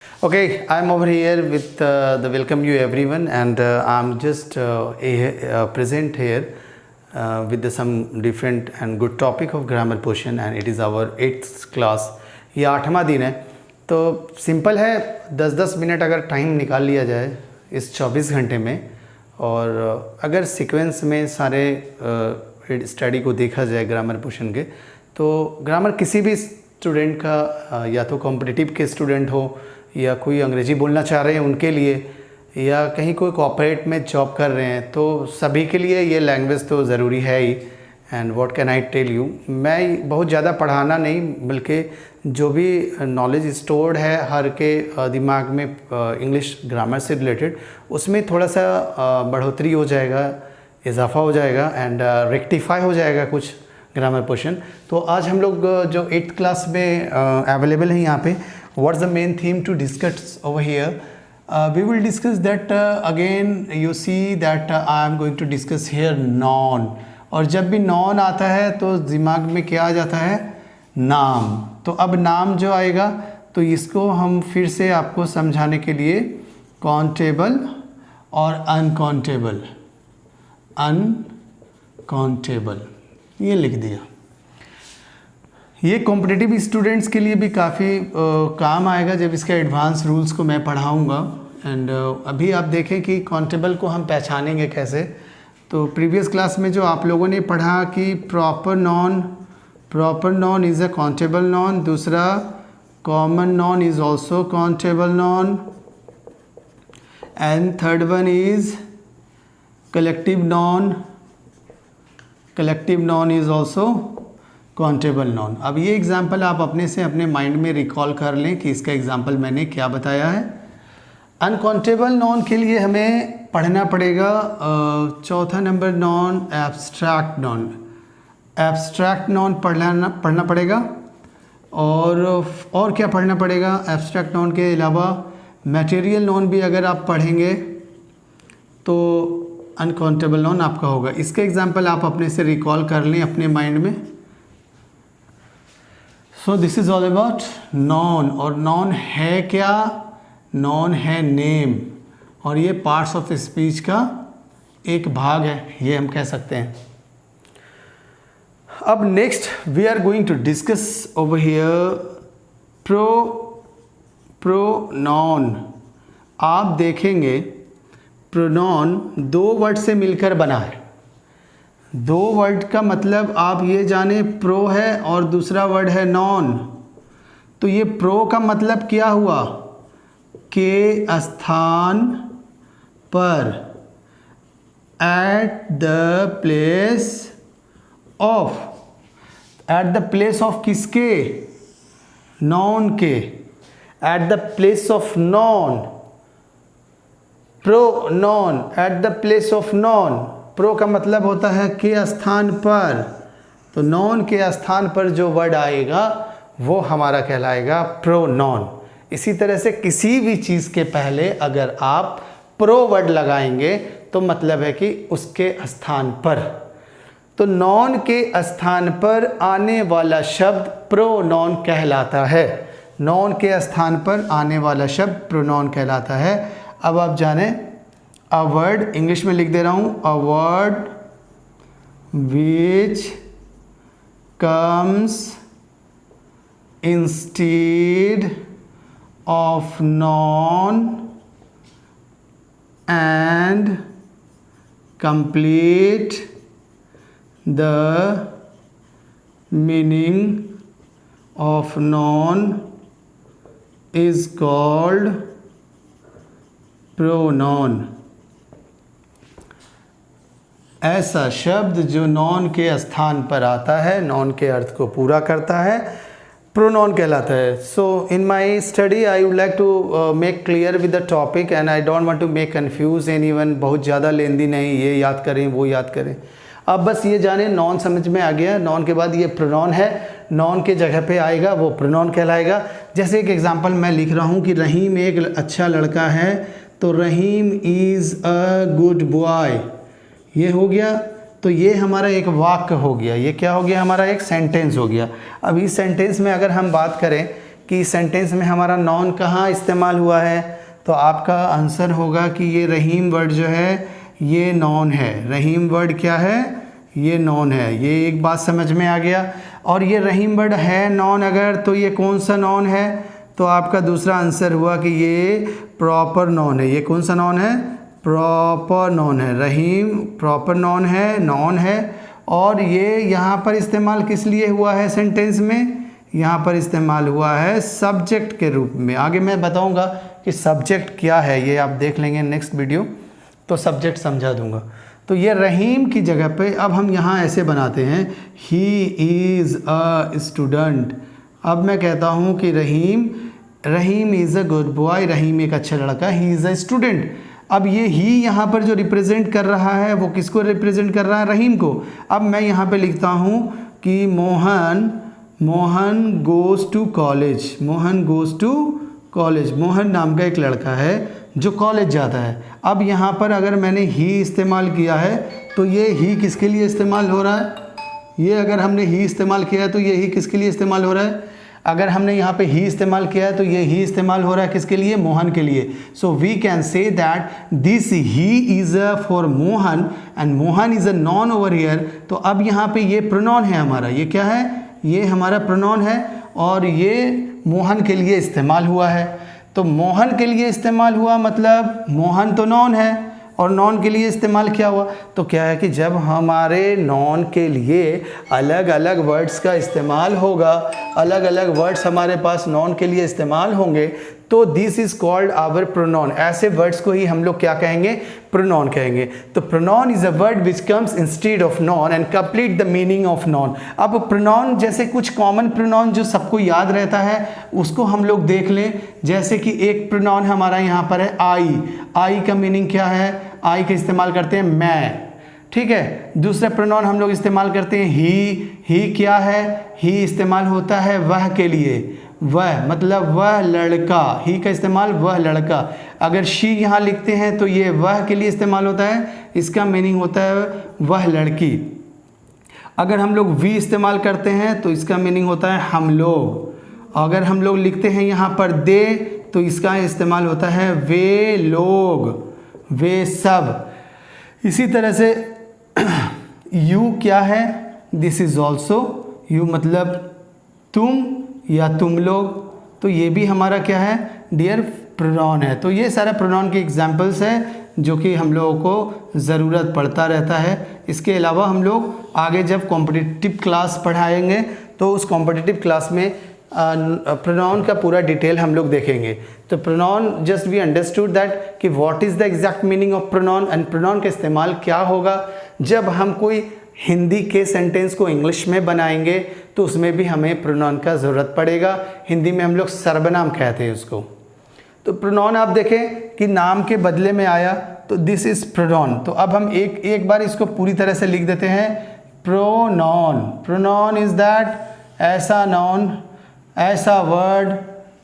Okay, I'm over here with the welcome you everyone, and I'm just present here with some different and good topic of grammar portion, and it is our 8th class. ये 8वां दिन है, तो simple है 10-10 minute अगर time निकाल लिया जाए इस 24 घंटे में, और अगर सीक्वेंस में सारे स्टडी को देखा जाए ग्रामर पोर्शन के, तो ग्रामर किसी भी स्टूडेंट का, या तो कॉम्पिटिटिव के स्टूडेंट हो या कोई अंग्रेज़ी बोलना चाह रहे हैं उनके लिए, या कहीं कोई कॉर्पोरेट में जॉब कर रहे हैं, तो सभी के लिए ये लैंग्वेज तो ज़रूरी है ही। And what can I tell you, मैं बहुत ज़्यादा पढ़ाना नहीं, बल्कि जो भी नॉलेज स्टोर्ड है हर के दिमाग में इंग्लिश ग्रामर से रिलेटेड, उसमें थोड़ा सा बढ़ोतरी हो जाएगा, इजाफा हो जाएगा, एंड रेक्टिफाई हो जाएगा कुछ ग्रामर पोर्शन। तो आज हम लोग जो 8th क्लास में अवेलेबल हैं यहाँ पे, what's the main theme to discuss over here? We will discuss that again. You see that I am going to discuss here noun, और जब भी noun आता है तो दिमाग में क्या आ जाता है? नाम। तो अब नाम जो आएगा तो इसको हम फिर से आपको समझाने के लिए काउंटेबल और अनकाउंटेबल, अनकाउंटेबल ये लिख दिया। ये कॉम्पिटिटिव स्टूडेंट्स के लिए भी काफ़ी काम आएगा जब इसके एडवांस रूल्स को मैं पढ़ाऊँगा। एंड अभी आप देखें कि काउंटेबल को हम पहचानेंगे कैसे। तो प्रीवियस क्लास में जो आप लोगों ने पढ़ा कि proper noun is a countable noun, दूसरा common noun is also countable noun, and third one is collective noun is also countable noun. अब ये एग्जाम्पल आप अपने माइंड में रिकॉल कर लें कि इसका एग्जाम्पल मैंने क्या बताया है। अनकाउंटेबल नॉन के लिए हमें पढ़ना पड़ेगा चौथा number non, abstract non. Abstract non पढ़ना पड़ेगा, और क्या पढ़ना पड़ेगा एब्स्ट्रैक्ट नॉन के अलावा? मटेरियल नॉन भी अगर आप पढ़ेंगे तो अनकाउंटेबल नॉन आपका होगा। इसका एग्जाम्पल आप अपने से रिकॉल कर लें अपने माइंड में। So this is all about non. और नॉन है क्या? नॉन है नेम, और ये पार्ट्स ऑफ स्पीच का एक भाग है, ये हम कह सकते हैं। अब next we are going to discuss over here pronoun. आप देखेंगे प्रोनाउन 2 वर्ड से मिलकर बना है। 2 वर्ड का मतलब आप ये जाने, प्रो है और दूसरा वर्ड है नॉन। तो ये प्रो का मतलब क्या हुआ? के स्थान पर, एट द प्लेस ऑफ किसके? नॉन के। At the place of non, pro non, at the place of non. Pro का मतलब होता है के स्थान पर, तो नॉन के स्थान पर जो वर्ड आएगा वो हमारा कहलाएगा प्रोनाउन। इसी तरह से किसी भी चीज़ के पहले अगर आप प्रो वर्ड लगाएंगे तो मतलब है कि उसके स्थान पर। तो नॉन के स्थान पर आने वाला शब्द प्रोनाउन कहलाता है। नॉन के स्थान पर आने वाला शब्द प्रोनाउन कहलाता है। अब आप जानें, अ वर्ड, इंग्लिश में लिख दे रहा हूँ, अ word which comes instead of noun and complete the meaning of non is called pronoun. ऐसा शब्द जो नॉन के स्थान पर आता है, नॉन के अर्थ को पूरा करता है, प्रोनाउन कहलाता है। So in my study I would like to make clear with the topic, and I don't want to make confuse anyone. बहुत ज़्यादा लेंदी नहीं, ये याद करें वो याद करें। अब बस ये जाने नॉन समझ में आ गया। नॉन के बाद ये प्रोनाउन है, नॉन के जगह पे आएगा वो प्रोनाउन कहलाएगा। जैसे एक एग्जांपल मैं लिख रहा हूँ कि रहीम एक अच्छा लड़का है, तो रहीम इज़ अ गुड बॉय, ये हो गया। तो ये हमारा एक वाक्य हो गया, ये क्या हो गया? हमारा एक सेंटेंस हो गया। अब इस सेंटेंस में अगर हम बात करें कि सेंटेंस में हमारा नॉन कहाँ इस्तेमाल हुआ है, तो आपका आंसर होगा कि ये रहीम वर्ड जो है ये नॉन है। रहीम वर्ड क्या है, ये नॉन है। ये एक बात समझ में आ गया। और ये रहीम वर्ड है नॉन अगर, तो ये कौन सा नॉन है, तो आपका दूसरा आंसर हुआ कि ये प्रॉपर नॉन है। ये कौन सा नॉन है, प्रॉपर नॉन है। रहीम प्रॉपर नॉन है, नॉन है। और ये यहाँ पर इस्तेमाल किस लिए हुआ है सेंटेंस में, यहाँ पर इस्तेमाल हुआ है सब्जेक्ट के रूप में। आगे मैं बताऊँगा कि सब्जेक्ट क्या है, ये आप देख लेंगे नेक्स्ट वीडियो, तो सब्जेक्ट समझा दूँगा। तो ये रहीम की जगह पे अब हम यहाँ ऐसे बनाते हैं, ही इज़ अ स्टूडेंट। अब मैं कहता हूँ कि रहीम इज़ अ गुड बॉय, रहीम एक अच्छा लड़का, ही इज़ अ स्टूडेंट। अब ये ही यहाँ पर जो रिप्रेजेंट कर रहा है वो किसको रिप्रेजेंट कर रहा है, रहीम को। अब मैं यहाँ पे लिखता हूँ कि Mohan goes to college, Mohan goes to college. Mohan नाम का एक लड़का है जो कॉलेज जाता है। अब यहाँ पर अगर मैंने ही इस्तेमाल किया है तो ये ही किसके लिए इस्तेमाल हो रहा है, ये अगर हमने ही इस्तेमाल किया है तो ये ही किसके लिए इस्तेमाल हो रहा है। अगर हमने यहाँ पे ही इस्तेमाल किया है तो ये ही इस्तेमाल हो रहा है किसके लिए, मोहन के लिए। So we can say that this he is for Mohan and Mohan is a noun over here. तो अब यहाँ पे ये प्रोनाउन है हमारा, ये क्या है, ये हमारा प्रोनाउन है और ये मोहन के लिए इस्तेमाल हुआ है। तो मोहन के लिए इस्तेमाल हुआ मतलब मोहन तो नॉन है और नॉन के लिए इस्तेमाल क्या हुआ, तो क्या है कि जब हमारे नॉन के लिए अलग अलग वर्ड्स का इस्तेमाल होगा, अलग अलग वर्ड्स हमारे पास नॉन के लिए इस्तेमाल होंगे, तो this is called our pronoun. ऐसे वर्ड्स को ही हम लोग क्या कहेंगे, प्रोनाउन कहेंगे। तो pronoun is a word which comes instead of noun and complete the meaning of noun. अब प्रोनाउन जैसे कुछ कॉमन प्रोनाउन जो सबको याद रहता है उसको हम लोग देख लें। जैसे कि एक प्रोनाउन हमारा यहाँ पर है आई। आई का मीनिंग क्या है, आई का इस्तेमाल करते हैं मैं, ठीक है। दूसरा प्रोनाउन हम लोग इस्तेमाल करते हैं ही क्या है, ही इस्तेमाल होता है वह के लिए, वह मतलब वह लड़का, ही का इस्तेमाल वह लड़का। अगर शी यहाँ लिखते हैं तो ये वह के लिए इस्तेमाल होता है, इसका मीनिंग होता है वह लड़की। अगर हम लोग वी इस्तेमाल करते हैं तो इसका मीनिंग होता है हम लोग। अगर हम लोग लिखते हैं यहाँ पर दे तो इसका इस्तेमाल होता है वे लोग, वे सब। इसी तरह से यू क्या है, दिस इज़ ऑल्सो यू मतलब तुम या तुम लोग, तो ये भी हमारा क्या है, डियर प्रोनाउन है। तो ये सारा प्रोनाउन के एग्जाम्पल्स हैं जो कि हम लोगों को ज़रूरत पड़ता रहता है। इसके अलावा हम लोग आगे जब कॉम्पिटिटिव क्लास पढ़ाएंगे तो उस कॉम्पिटिटिव क्लास में प्रोनाउन का पूरा डिटेल हम लोग देखेंगे। तो pronoun just we understood that कि what is the exact meaning of pronoun and pronoun का इस्तेमाल क्या होगा जब हम कोई हिंदी के सेंटेंस को इंग्लिश में बनाएंगे, तो उसमें भी हमें प्रोनाउन का ज़रूरत पड़ेगा। हिंदी में हम लोग सर्वनाम कहते हैं उसको। तो प्रोनाउन आप देखें कि नाम के बदले में आया तो दिस इज़ प्रोनाउन। तो अब हम एक बार इसको पूरी तरह से लिख देते हैं, प्रोनाउन। प्रोनाउन इज़ दैट ऐसा नाउन, ऐसा वर्ड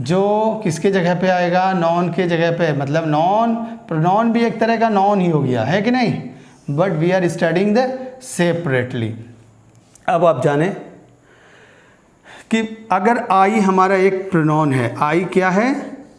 जो किसके जगह पे आएगा, नॉन के जगह पे। मतलब नॉन, प्रोनाउन भी एक तरह का नॉन ही हो गया है कि नहीं, but we are studying the separately. अब आप जाने कि अगर आई हमारा एक प्रोनाउन है, आई क्या है,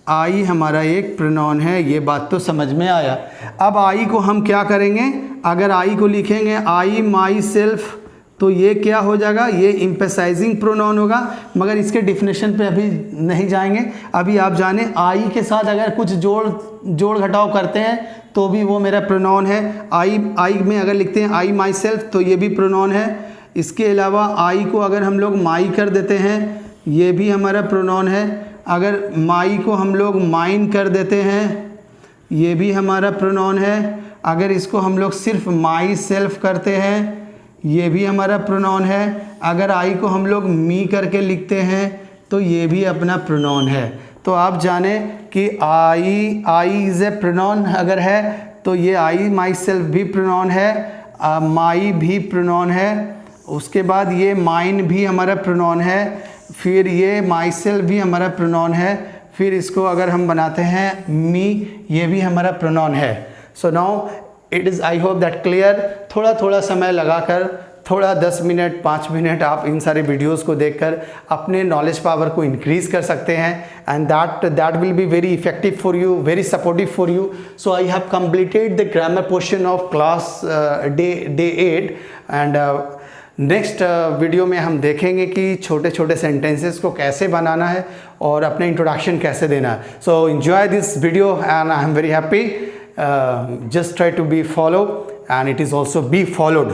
आई हमारा एक प्रोनाउन है, ये बात तो समझ में आया। अब आई को हम क्या करेंगे, अगर आई को लिखेंगे आई माई सेल्फ, तो ये क्या हो जाएगा, ये एम्फेसाइजिंग प्रोनाउन होगा। मगर इसके डिफिनेशन पे अभी नहीं जाएंगे। अभी आप जाने आई के साथ अगर कुछ जोड़ घटाव करते हैं तो भी वो मेरा प्रोनाउन है। आई में अगर लिखते हैं आई माई सेल्फ तो ये भी प्रोनाउन है। इसके अलावा आई को अगर हम लोग माई कर देते हैं ये भी हमारा प्रोनाउन है। अगर माई को हम लोग माइन कर देते हैं ये भी हमारा प्रोनाउन है। अगर इसको हम लोग सिर्फ माई सेल्फ करते हैं ये भी हमारा प्रोनाउन है। अगर आई को हम लोग मी करके लिखते हैं तो ये भी अपना प्रोनाउन है। तो आप जाने कि आई इज़ ए प्रोनाउन अगर है तो ये आई माई सेल्फ भी प्रोनाउन है, माई भी प्रोनाउन है। उसके बाद ये माइन भी हमारा प्रोनाउन है, फिर ये माई सेल्फ भी हमारा प्रोनाउन है। फिर इसको अगर हम बनाते हैं मी, ये भी हमारा प्रोनाउन है। So now it is, I hope that clear. थोड़ा थोड़ा समय लगाकर थोड़ा 10 मिनट 5 मिनट आप इन सारे वीडियोस को देखकर अपने नॉलेज पावर को इंक्रीज कर सकते हैं, and that will be very effective for you, very supportive for you. So I have completed the grammar portion of class day 8, and next video में हम देखेंगे कि छोटे छोटे सेंटेंसेस को कैसे बनाना है और अपने इंट्रोडक्शन कैसे देना है. So enjoy this video and I am very happy. Just try to be follow, and it is also be followed.